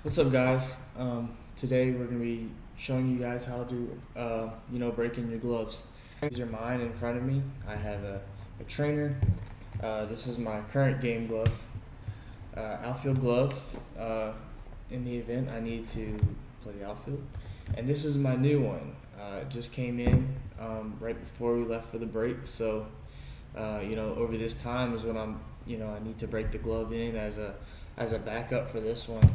What's up, guys? Today we're going to be showing you guys how to, break in your gloves. These are mine in front of me. I have a trainer. This is my current game glove, outfield glove. In the event I need to play the outfield, and this is my new one. It just came in right before we left for the break. So, over this time is when I need to break the glove in as a backup for this one.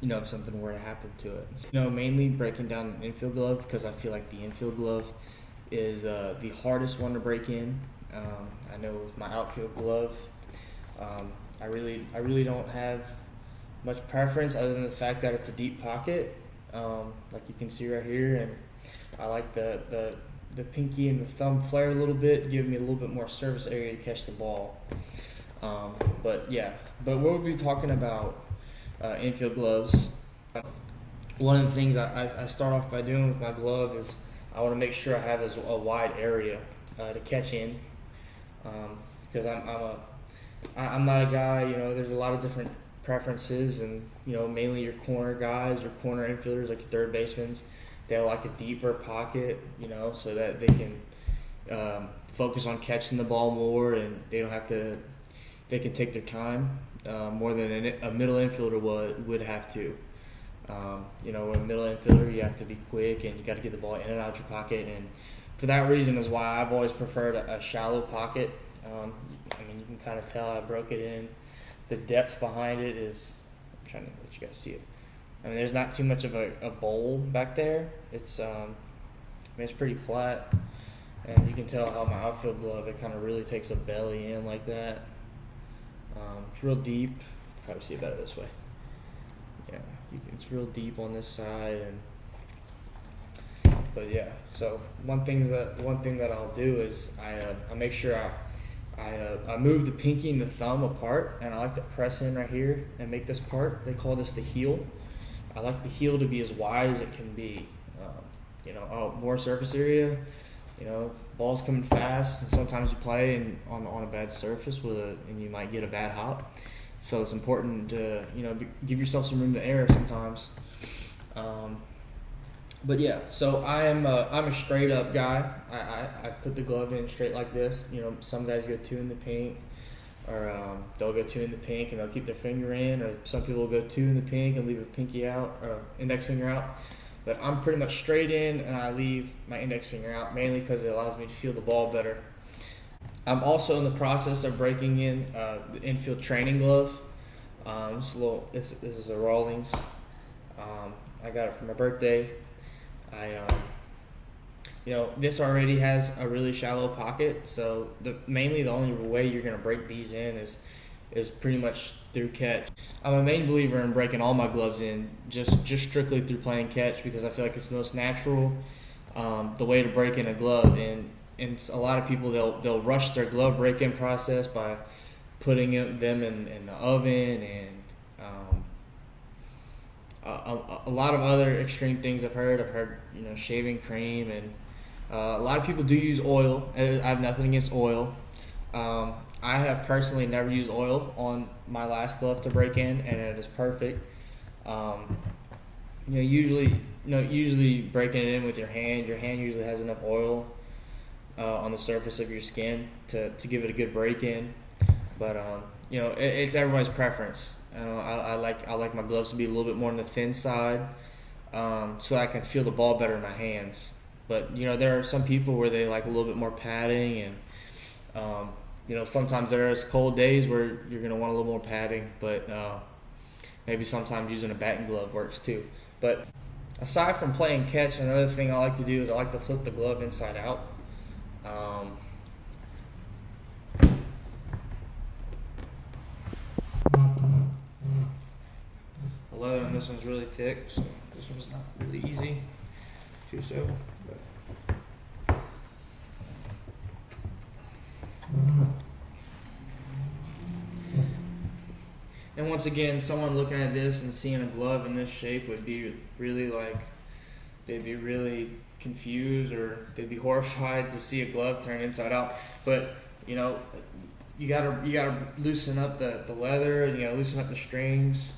If something were to happen to it. Mainly breaking down the infield glove because I feel like the infield glove is the hardest one to break in. I know with my outfield glove, I really don't have much preference other than the fact that it's a deep pocket, like you can see right here, and I like the pinky and the thumb flare a little bit, give me a little bit more surface area to catch the ball. But we'll be talking about infield gloves. One of the things I start off by doing with my glove is I want to make sure I have a wide area to catch in, because I'm not a guy. There's a lot of different preferences, and mainly your corner guys, your corner infielders, like your third basemen, they like a deeper pocket, so that they can focus on catching the ball more, and they can take their time more than a middle infielder would have to. With a middle infielder, you have to be quick and you got to get the ball in and out your pocket, and for that reason is why I've always preferred a shallow pocket. You can kind of tell I broke it in. The depth behind it is, I'm trying to let you guys see it. There's not too much of a bowl back there. It's it's pretty flat, and you can tell how my outfield glove, it kind of really takes a belly in like that. It's real deep. Probably see it better this way. Yeah, it's real deep on this side, but yeah. So one thing that I'll do is I make sure I move the pinky and the thumb apart, and I like to press in right here and make this part. They call this the heel. I like the heel to be as wide as it can be. More surface area. Ball's coming fast, and sometimes you play on a bad surface and you might get a bad hop. So it's important to give yourself some room to err sometimes. But yeah, so I'm a straight up guy. I put the glove in straight like this. Some guys go two in the pink, or they'll go two in the pink and they'll keep their finger in, or some people will go two in the pink and leave a pinky out or index finger out. But I'm pretty much straight in, and I leave my index finger out, mainly because it allows me to feel the ball better. I'm also in the process of breaking in the infield training glove. This is a Rawlings. I got it for my birthday. This already has a really shallow pocket, so mainly the only way you're going to break these in is pretty much through catch. I'm a main believer in breaking all my gloves in just strictly through playing catch, because I feel like it's the most natural the way to break in a glove. And a lot of people, they'll rush their glove break-in process by putting them in the oven, and a lot of other extreme things I've heard shaving cream, and a lot of people do use oil. I have nothing against oil. I have personally never used oil on my last glove to break in, and it is perfect. Usually breaking it in with your hand usually has enough oil on the surface of your skin to give it a good break in. But it's everybody's preference. I like my gloves to be a little bit more on the thin side, so I can feel the ball better in my hands. But there are some people where they like a little bit more padding, and sometimes there's cold days where you're going to want a little more padding, but maybe sometimes using a batting glove works too. But aside from playing catch, another thing I like to do is I like to flip the glove inside out. The leather on this one's really thick, so this one's not really easy to sew. And once again, someone looking at this and seeing a glove in this shape would be really they'd be really confused, or they'd be horrified to see a glove turned inside out. But you gotta loosen up the leather, and you gotta loosen up the strings.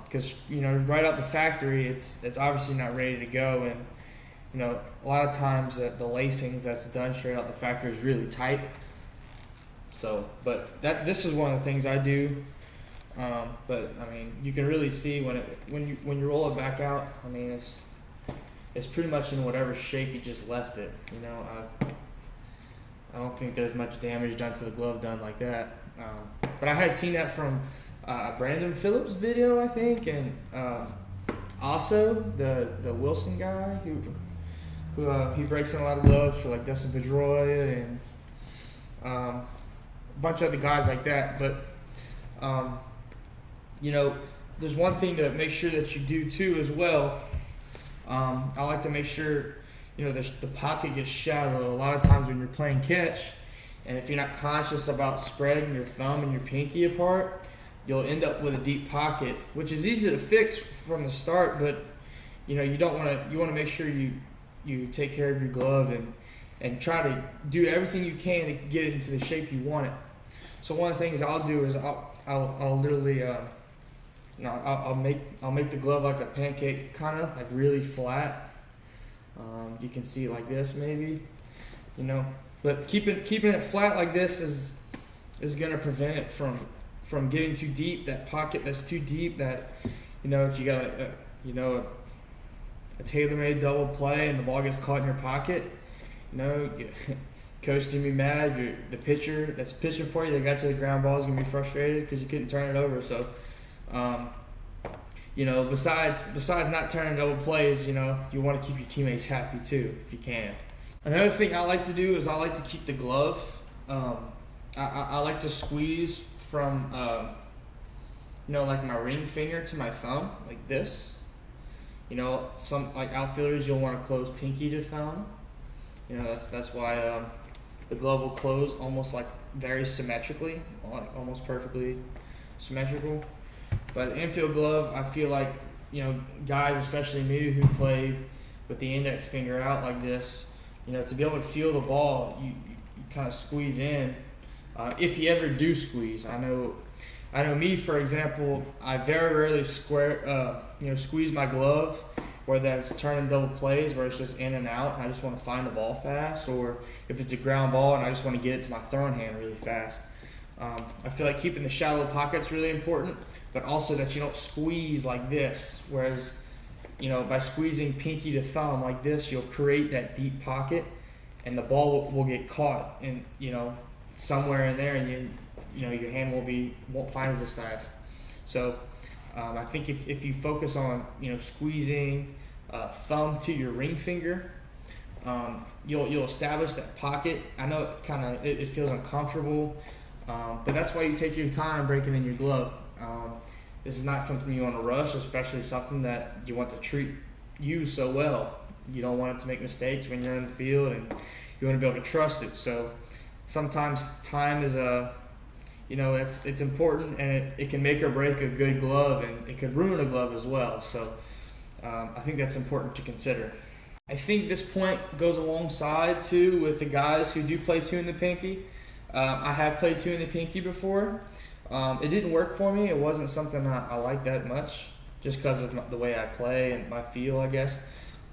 because right out the factory, it's obviously not ready to go, and a lot of times the lacings that's done straight out the factory is really tight. So, but this is one of the things I do. But I mean, you can really see when you roll it back out. I mean, it's pretty much in whatever shape you just left it. I don't think there's much damage done to the glove done like that. But I had seen that from Brandon Phillips' video, I think, and also the Wilson guy who he breaks in a lot of gloves for like Dustin Pedroia and a bunch of other guys like that. But there's one thing to make sure that you do too as well. I like to make sure the pocket gets shallow. A lot of times when you're playing catch, and if you're not conscious about spreading your thumb and your pinky apart, you'll end up with a deep pocket, which is easy to fix from the start. But you don't want to. You want to make sure you take care of your glove and try to do everything you can to get it into the shape you want it. So one of the things I'll do is I'll literally I'll make the glove like a pancake, kind of like really flat. You can see it like this maybe, but keeping it flat like this is going to prevent it from getting too deep. That pocket that's too deep, that if you got a tailor-made double play and the ball gets caught in your pocket, coach gonna be mad. The pitcher that's pitching for you, that got to the ground ball, is gonna be frustrated because you couldn't turn it over. So besides not turning double plays, you want to keep your teammates happy too, if you can. Another thing I like to do is I like to keep the glove. I like to squeeze from, like my ring finger to my thumb, like this. Some like outfielders, you'll want to close pinky to thumb. That's why the glove will close almost like very symmetrically, like almost perfectly symmetrical. But an infield glove, I feel like, guys, especially me, who play with the index finger out like this, to be able to feel the ball, you kind of squeeze in. If you ever do squeeze, I know me, for example, I very rarely squeeze my glove where that's turning double plays, where it's just in and out, and I just want to find the ball fast, or if it's a ground ball and I just want to get it to my throwing hand really fast. I feel like keeping the shallow pocket's really important, but also that you don't squeeze like this, whereas, by squeezing pinky to thumb like this, you'll create that deep pocket, and the ball will get caught in, somewhere in there, and your hand won't find it as fast. So I think if you focus on squeezing thumb to your ring finger, you'll establish that pocket. I know it feels uncomfortable, but that's why you take your time breaking in your glove. This is not something you want to rush, especially something that you want to treat you so well. You don't want it to make mistakes when you're in the field, and you want to be able to trust it. So sometimes time is it's important, and it can make or break a good glove, and it could ruin a glove as well. So I think that's important to consider. I think this point goes alongside too with the guys who do play two in the pinky. I have played two in the pinky before. It didn't work for me. It wasn't something I liked that much, just because of the way I play and my feel, I guess.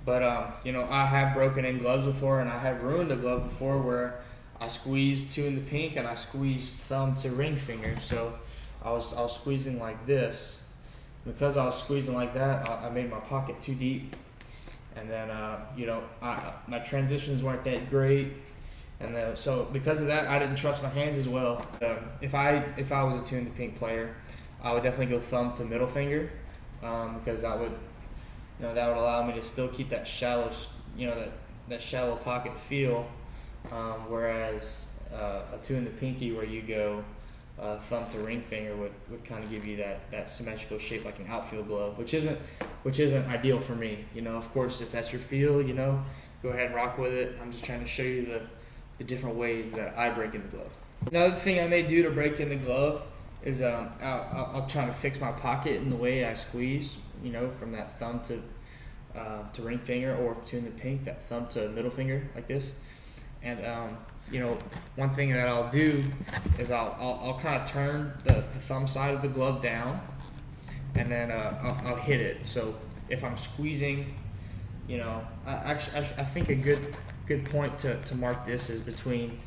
But I have broken in gloves before, and I have ruined a glove before where I squeezed two in the pink and I squeezed thumb to ring finger. So I was squeezing like this. Because I was squeezing like that, I made my pocket too deep, and then my transitions weren't that great. And then, so because of that, I didn't trust my hands as well. If I was a two in the pink player, I would definitely go thumb to middle finger, because that would allow me to still keep that shallow, that shallow pocket feel. Whereas a two in the pinky, where you go thumb to ring finger, would kind of give you that symmetrical shape like an outfield glove, which isn't ideal for me. Of course, if that's your feel, go ahead and rock with it. I'm just trying to show you the different ways that I break in the glove. Another thing I may do to break in the glove is I'll try to fix my pocket in the way I squeeze, from that thumb to ring finger, or two in the pink, that thumb to middle finger like this. And one thing that I'll do is I'll kind of turn the thumb side of the glove down, and then I'll hit it. So if I'm squeezing, I think a good point to mark this is between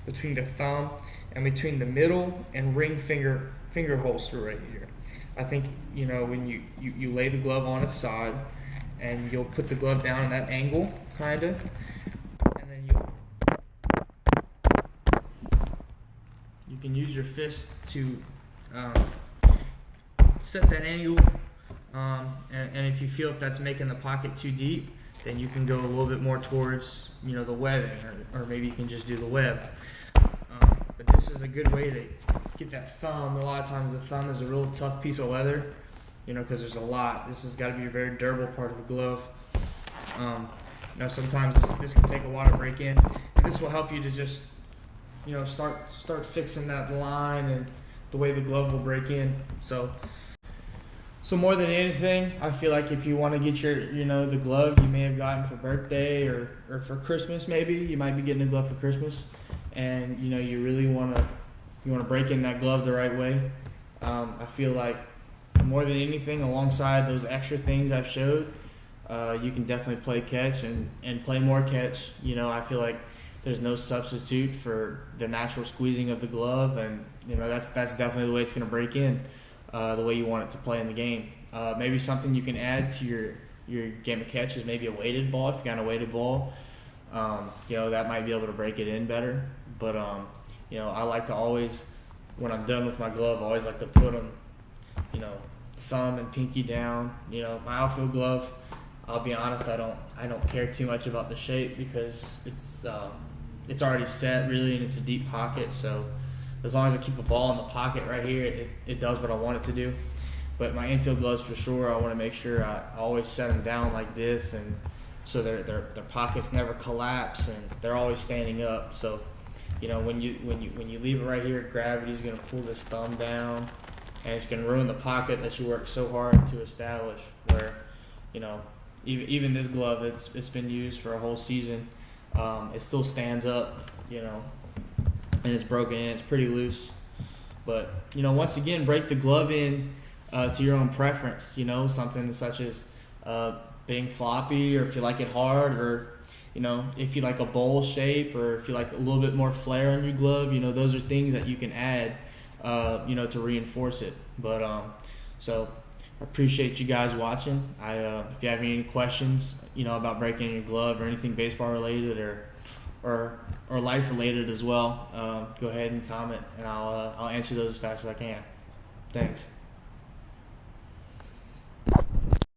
the thumb and between the middle and ring finger holster right here. I think when you lay the glove on its side, and you'll put the glove down in that angle, kind of, and then you can use your fist to set that angle, and if you feel if that's making the pocket too deep, then you can go a little bit more towards the webbing, or maybe you can just do the web. But this is a good way to get that thumb. A lot of times the thumb is a real tough piece of leather, because there's a lot. This has got to be a very durable part of the glove. Sometimes this can take a while to break in, and this will help you to just start fixing that line and the way the glove will break in. So more than anything, I feel like if you want to get the glove you may have gotten for birthday or for Christmas, maybe you might be getting a glove for Christmas, and you really want to break in that glove the right way. I feel like more than anything, alongside those extra things I've showed, you can definitely play catch and play more catch. I feel like there's no substitute for the natural squeezing of the glove, and that's definitely the way it's going to break in, the way you want it to play in the game. Maybe something you can add to your game of catch is maybe a weighted ball. If you got a weighted ball, that might be able to break it in better. But I like to always, when I'm done with my glove, I always like to put them, thumb and pinky down. My outfield glove, I'll be honest, I don't care too much about the shape, because it's already set really, and it's a deep pocket. So as long as I keep a ball in the pocket right here, it does what I want it to do. But my infield gloves, for sure, I want to make sure I always set them down like this, and so their pockets never collapse, and they're always standing up. So when you leave it right here, gravity's going to pull this thumb down, and it's going to ruin the pocket that you worked so hard to establish. Where even this glove, it's been used for a whole season, it still stands up, and it's broken in, it's pretty loose. But once again, break the glove in to your own preference. Something such as being floppy, or if you like it hard, or if you like a bowl shape, or if you like a little bit more flare on your glove. Those are things that you can add to reinforce it. But so I appreciate you guys watching. If you have any questions about breaking your glove, or anything baseball related, or life related as well, go ahead and comment, and I'll answer those as fast as I can. Thanks.